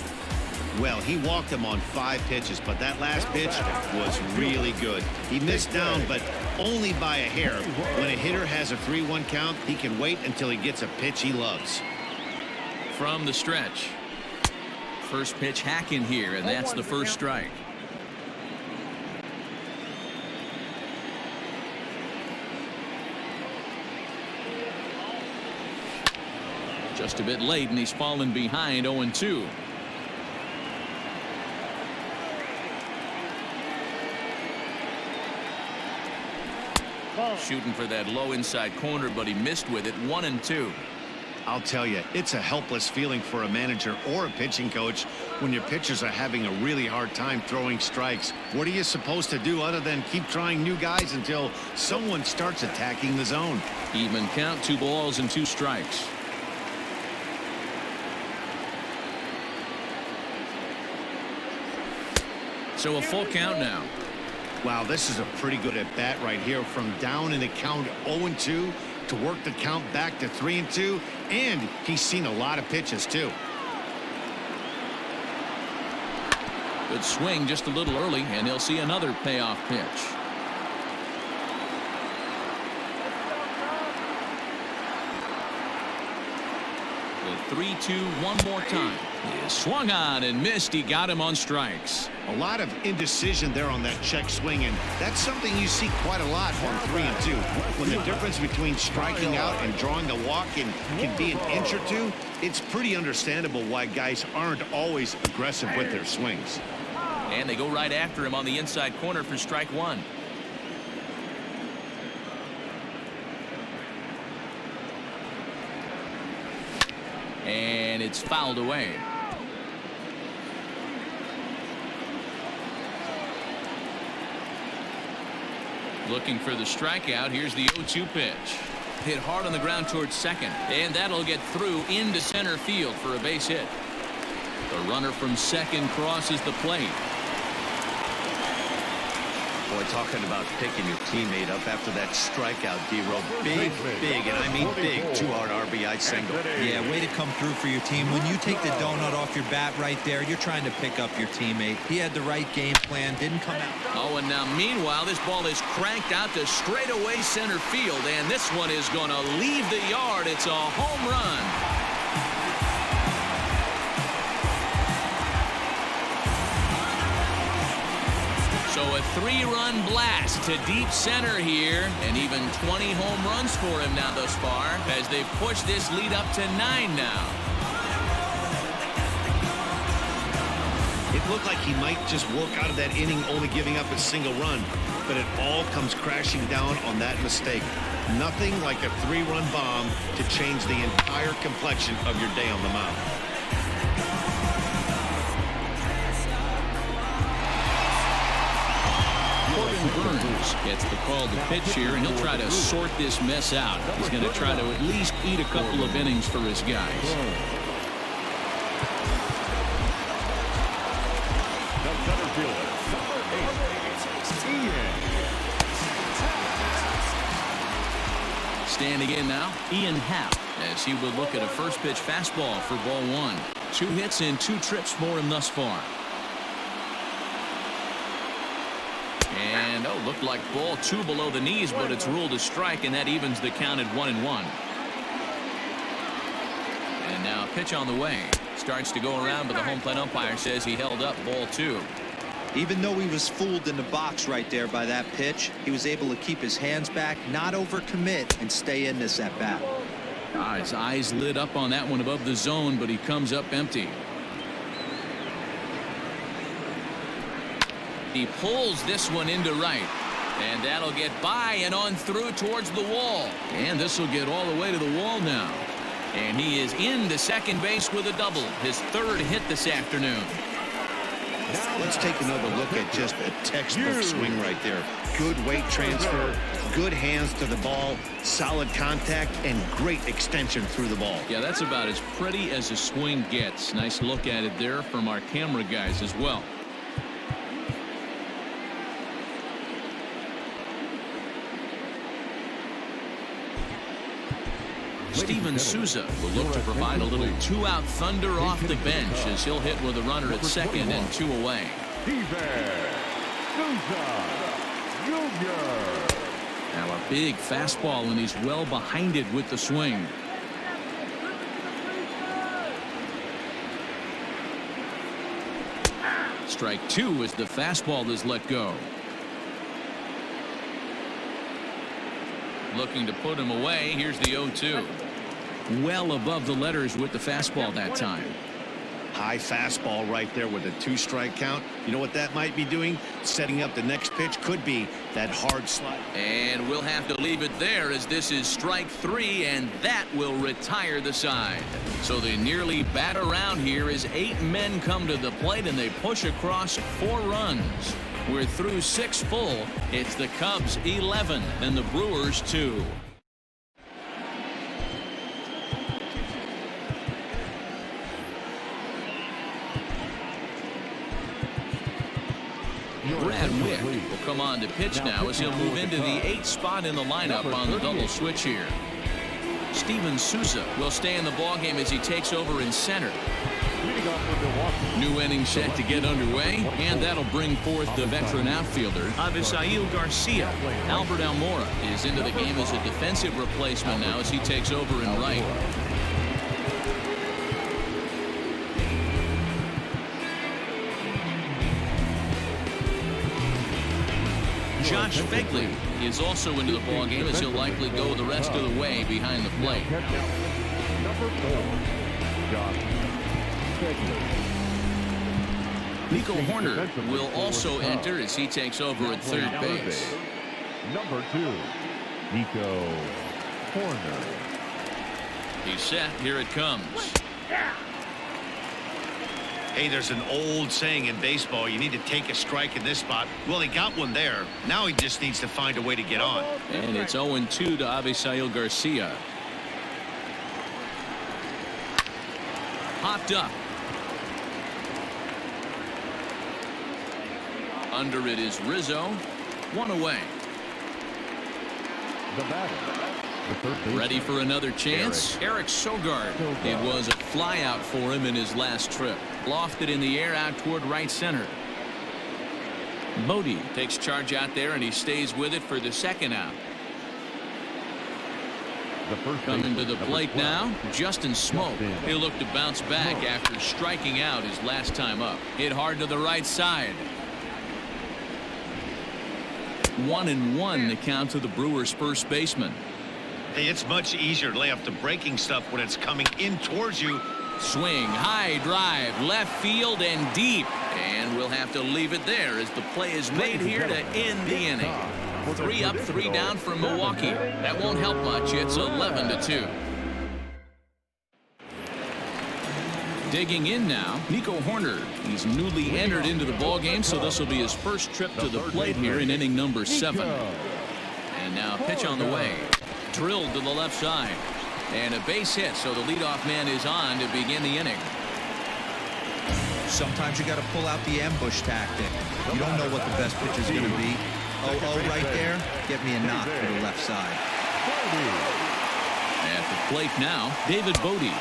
Well, he walked him on 5 pitches, but that last pitch was really good. He missed down, but only by a hair. When a hitter has a 3-1 count, he can wait until he gets a pitch he loves. From the stretch. First pitch hack in here, and that's the first strike. Just a bit late, and he's fallen behind 0-2. Shooting for that low inside corner, but he missed with it. 1-2. I'll tell you, it's a helpless feeling for a manager or a pitching coach when your pitchers are having a really hard time throwing strikes. What are you supposed to do other than keep trying new guys until someone starts attacking the zone? Even count, 2 balls and 2 strikes. So a full count now. Wow, this is a pretty good at bat right here, from down in the count 0-2 to work the count back to 3-2, and he's seen a lot of pitches too. Good swing just a little early, and he'll see another payoff pitch. The 3-2 one more time. He swung on and missed. He got him on strikes. A lot of indecision there on that check swing, and that's something you see quite a lot on 3-2. When the difference between striking out and drawing the walk can be an inch or two, it's pretty understandable why guys aren't always aggressive with their swings. And they go right after him on the inside corner for strike one. And it's fouled away. Looking for the strikeout. Here's the 0-2 pitch. Hit hard on the ground towards second, and that'll get through into center field for a base hit. The runner from second crosses the plate. Boy, talking about picking your teammate up after that strikeout, D-Row. Big, and I mean big, 2-hard RBI single. Yeah, way to come through for your team. When you take the donut off your bat right there, you're trying to pick up your teammate. He had the right game plan, didn't come out. Oh, and now meanwhile, this ball is cranked out to straightaway center field, and this one is going to leave the yard. It's a home run. So a 3-run blast to deep center here, and even 20 home runs for him now thus far, as they've pushed this lead up to 9 now. It looked like he might just walk out of that inning only giving up a single run, but it all comes crashing down on that mistake. Nothing like a 3-run bomb to change the entire complexion of your day on the mound. Burns gets the call to pitch here, and he'll try to sort this mess out. He's going to try to at least eat a couple of innings for his guys. The center fielder, number 8, Ian. Standing in now, Ian Happ, as he will look at a first pitch fastball for ball 1. 2 hits and 2 trips for him thus far. And, looked like ball 2 below the knees, but it's ruled a strike, and that evens the count at 1-1. And now a pitch on the way. Starts to go around, but the home plate umpire says he held up ball 2. Even though he was fooled in the box right there by that pitch, he was able to keep his hands back, not overcommit, and stay in this at bat. His eyes lit up on that one above the zone, but he comes up empty. He pulls this one into right, and that'll get by and on through towards the wall, and this will get all the way to the wall now, and he is into second base with a double, his 3rd hit this afternoon. Let's take another look at just a textbook swing right there. Good weight transfer, good hands to the ball, solid contact, and great extension through the ball. Yeah, that's about as pretty as a swing gets. Nice look at it there from our camera guys as well. Steven Souza will look to provide a little 2-out thunder off the bench as he'll hit with a runner at second and 2 away. Now a big fastball, and he's well behind it with the swing. Strike 2 as the fastball is let go. Looking to put him away. Here's the 0-2. Well above the letters with the fastball that time. High fastball right there with a 2-strike count. You know what that might be doing? Setting up the next pitch. Could be that hard slide. And we'll have to leave it there, as this is strike 3, and that will retire the side. So they nearly bat around here as 8 men come to the plate, and they push across 4 runs. We're through 6 full. It's the Cubs 11 and the Brewers 2. Brad Wick will come on to pitch now as he'll move into the 8th spot in the lineup on the double switch here. Steven Souza will stay in the ballgame as he takes over in center. New inning set to get underway, and that'll bring forth the veteran outfielder, Avisail Garcia. Albert Almora is into the game as a defensive replacement now as he takes over in right. Josh Fegley is also into the ballgame as he'll likely go the rest of the way behind the plate. Number 4, Josh Fegley. Nico Horner will also enter as he takes over at third base. Number 2, Nico Horner. He's set. Here it comes. Hey, there's an old saying in baseball, you need to take a strike in this spot. Well, he got one there. Now he just needs to find a way to get on. And it's 0-2 to Avisail Garcia. Hopped up. Under it is Rizzo. One away. The batter. Ready for another chance? Eric Sogard. It was a fly out for him in his last trip. Lofted in the air out toward right center. Bodie takes charge out there and he stays with it for the second out. Coming to the plate now, Justin Smoke. He'll look to bounce back after striking out his last time up. Hit hard to the right side. 1-1 the count to the Brewers' first baseman. Hey, it's much easier to lay off the breaking stuff when it's coming in towards you. Swing, high drive, left field and deep. And we'll have to leave it there as the play is made here to end the inning. 3 up, 3 down for Milwaukee. That won't help much. It's 11-2. Digging in now, Nico Horner. He's newly entered into the ballgame, so this will be his first trip to the plate here in inning number 7. And now pitch on the way. Drilled to the left side. And a base hit, so the leadoff man is on to begin the inning. Sometimes you got to pull out the ambush tactic. You don't know what the best pitch is going to be. Oh, right there. Get me a knock to the left side. At the plate now, David Bodie.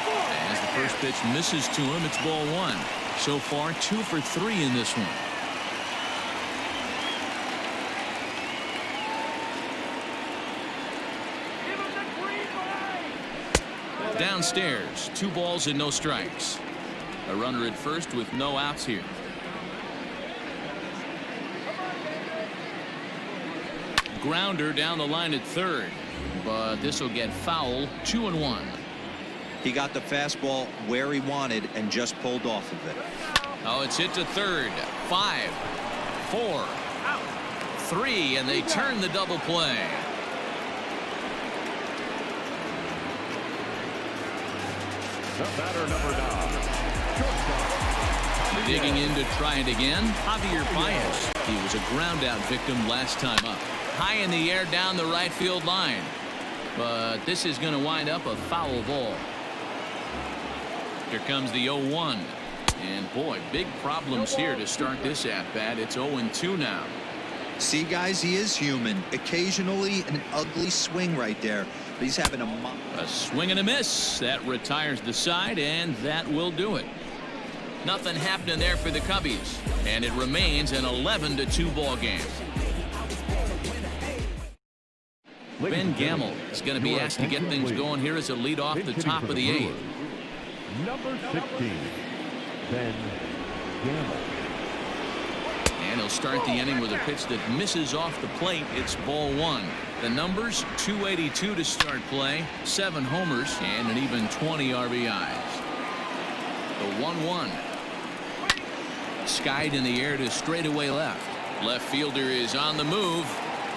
As the first pitch misses to him, it's ball 1. So far, 2 for 3 in this one. Downstairs, 2 balls and no strikes. A runner at first with no outs here. Grounder down the line at third, but this will get foul. 2-1. He got the fastball where he wanted and just pulled off of it. Oh, it's hit to third. 5, 4, 3, and they turn the double play. The batter, number 9. Shortstop. Digging in to try it again, Javier Baez. He was a ground out victim last time up. High in the air down the right field line. But this is going to wind up a foul ball. Here comes the 0-1. And boy, big problems here to start this at bat. It's 0-2 now. See, guys, he is human. Occasionally an ugly swing right there. But he's having a swing and a miss. That retires the side, and that will do it. Nothing happening there for the Cubbies. And it remains an 11-2 ball game. Ben Gamel is going to be asked to get things going here as a lead off the top of the 8th. Number 16, Ben Gamel. And he'll start the inning with a pitch that misses off the plate. It's ball 1. The numbers, 282 to start play, 7 homers, and an even 20 RBIs. The 1-1. Skied in the air to straightaway left. Left fielder is on the move.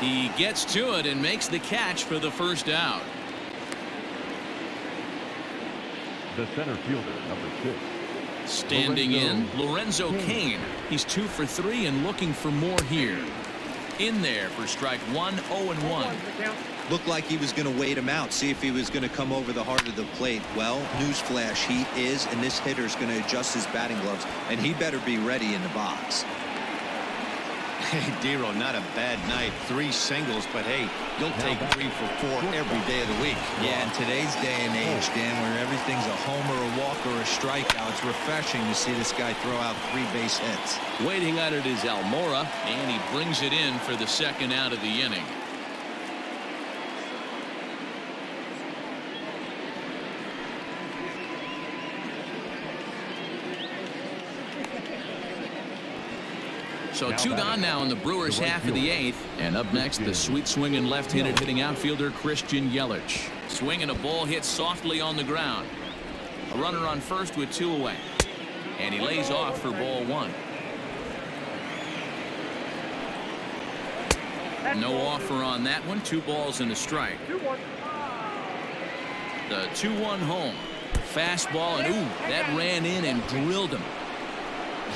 He gets to it and makes the catch for the first out. The center fielder, number 6. Standing in, Lorenzo Cain. He's 2 for 3 and looking for more here. In there for strike 1, 0-1. Looked like he was going to wait him out, see if he was going to come over the heart of the plate. Well, newsflash, he is, and this hitter's going to adjust his batting gloves, and he better be ready in the box. Hey, Dero, not a bad night. 3 singles, but hey, you'll take 3 for 4 every day of the week. Yeah, in today's day and age, Dan, where everything's a homer, a walk, or a strikeout, it's refreshing to see this guy throw out 3 base hits. Waiting on it is Almora. And he brings it in for the second out of the inning. So 2 gone now in the Brewers half of the 8th. And up next, the sweet swinging left-handed hitting outfielder Christian Yelich. Swinging a ball hit softly on the ground. A runner on first with 2 away. And he lays off for ball 1. No offer on that one. 2 balls and a strike. The 2-1 home. Fastball, and ooh, that ran in and drilled him.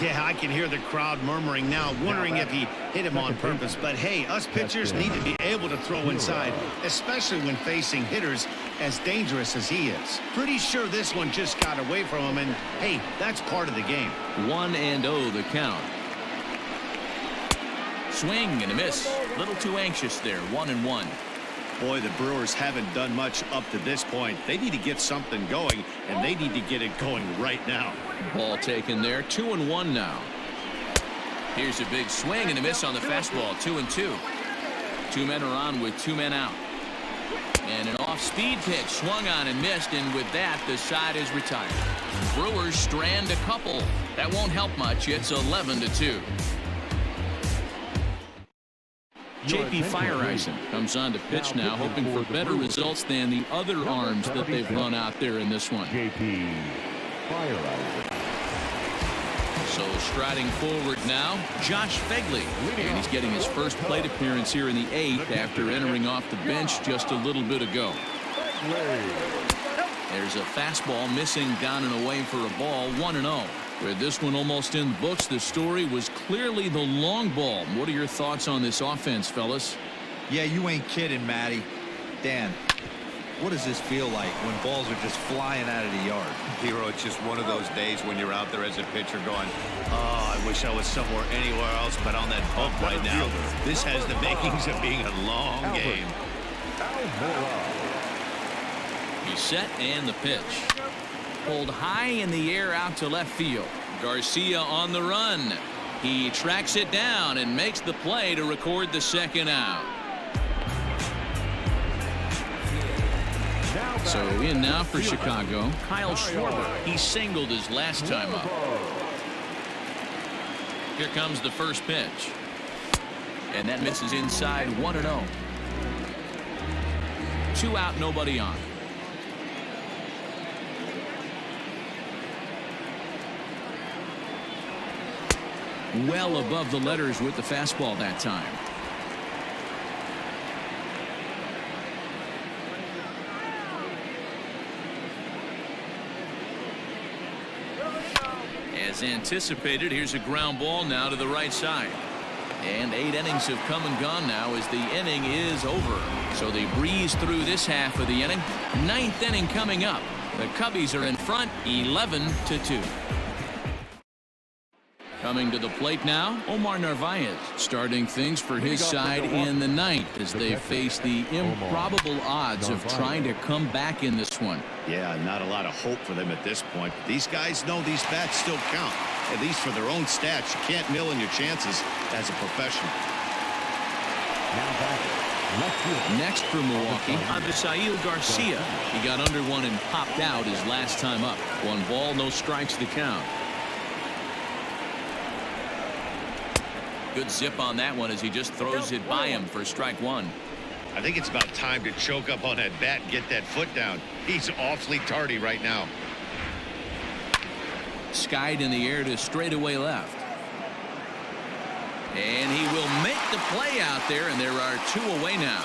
Yeah, I can hear the crowd murmuring now, wondering if he hit him on purpose. But hey, us pitchers need to be able to throw inside, especially when facing hitters as dangerous as he is. Pretty sure this one just got away from him, and hey, that's part of the game. 1-0 the count. Swing and a miss. A little too anxious there. 1-1. Boy, the Brewers haven't done much up to this point. They need to get something going, and they need to get it going right now. Ball taken there. 2-1 now. Here's a big swing and a miss on the fastball. 2-2. 2 men are on with 2 men out. And an off-speed pitch swung on and missed, and with that, the side is retired. Brewers strand a couple. That won't help much. It's 11-2. J.P. Fireisen comes on to pitch now, hoping for better results than the other arms that they've run out there in this one. J.P. Fireisen. So striding forward now, Josh Fegley. And he's getting his first plate appearance here in the 8th after entering off the bench just a little bit ago. There's a fastball missing down and away for a ball. 1-0. With this one almost in the books, the story was clearly the long ball. What are your thoughts on this offense, fellas? Yeah, you ain't kidding, Matty. Dan, what does this feel like when balls are just flying out of the yard? Hero, it's just one of those days when you're out there as a pitcher going, oh, I wish I was somewhere anywhere else but on that bump right now. This has the makings of being a long game. He's set and the pitch. Pulled high in the air out to left field. Garcia on the run. He tracks it down and makes the play to record the second out. So in now for Chicago, Kyle Schwarber. He singled his last time up. Here comes the first pitch. And that misses inside. 1-0. 2 out, nobody on. Well above the letters with the fastball that time. As anticipated, here's a ground ball now to the right side. And 8 innings have come and gone now as the inning is over. So they breeze through this half of the inning. 9th inning coming up. The Cubbies are in front 11-2. Coming to the plate now, Omar Narvaez starting things for his side in the 9th as they face the improbable odds of trying to come back in this one. Yeah, not a lot of hope for them at this point. But these guys know these bats still count, at least for their own stats. You can't mill in your chances as a professional. Next for Milwaukee, Avisail Garcia. He got under one and popped out his last time up. 1 ball, no strikes to count. Good zip on that one as he just throws it by him for strike 1. I think it's about time to choke up on that bat and get that foot down. He's awfully tardy right now. Skied in the air to straightaway left. And he will make the play out there, and there are 2 away now.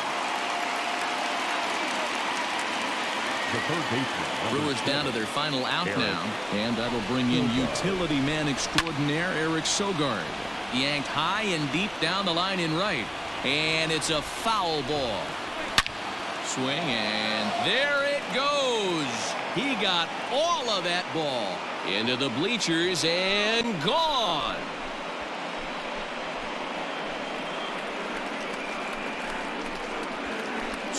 Brewers down to their final out now, and that'll bring in utility man extraordinaire Eric Sogard. Yanked high and deep down the line in right, and it's a foul ball. Swing, and there it goes. He got all of that ball into the bleachers and gone.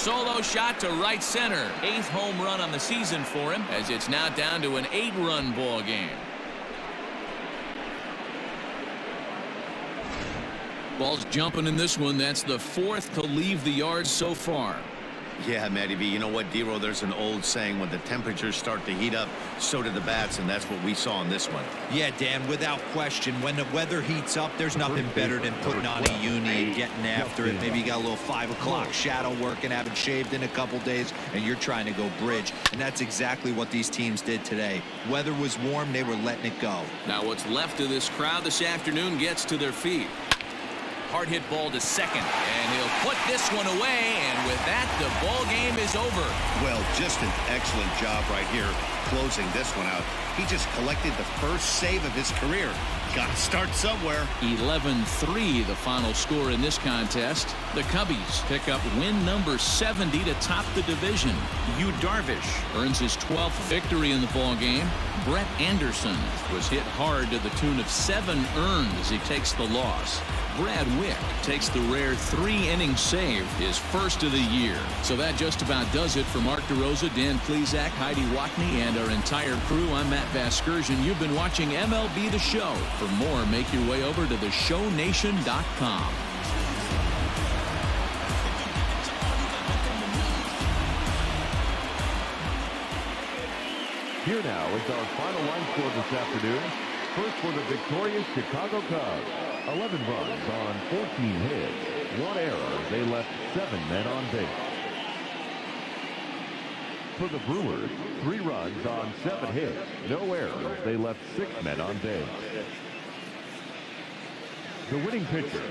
solo shot to right center. 8th home run on the season for him, as it's now down to an 8-run ball game. Ball's jumping in this one. That's the 4th to leave the yard so far. Yeah, Matty V, you know what, D-Roll, there's an old saying, when the temperatures start to heat up, so do the bats, and that's what we saw in this one. Yeah, Dan, without question, when the weather heats up, there's nothing better than putting on a uni and getting after it. Maybe you got a little 5 o'clock shadow work and haven't shaved in a couple days, and you're trying to go bridge. And that's exactly what these teams did today. Weather was warm, they were letting it go. Now what's left of this crowd this afternoon gets to their feet. Hard hit ball to second, and he'll put this one away, and with that, the ball game is over. Well, just an excellent job right here closing this one out. He just collected the first save of his career. Got to start somewhere. 11-3 the final score in this contest. The Cubbies pick up win number 70 to top the division. Yu Darvish earns his 12th victory in the ball game. Brett Anderson was hit hard to the tune of 7 earned as he takes the loss. Brad Wick takes the rare 3-inning save, his first of the year. So that just about does it for Mark DeRosa, Dan Plesac, Heidi Watney, and our entire crew. I'm Matt Vasgersian. You've been watching MLB The Show. For more, make your way over to theshownation.com. Here now is our final line score this afternoon. First for the victorious Chicago Cubs. 11 runs on 14 hits. 1 error. They left 7 men on base. For the Brewers, 3 runs on 7 hits. No errors. They left 6 men on base. The winning pitcher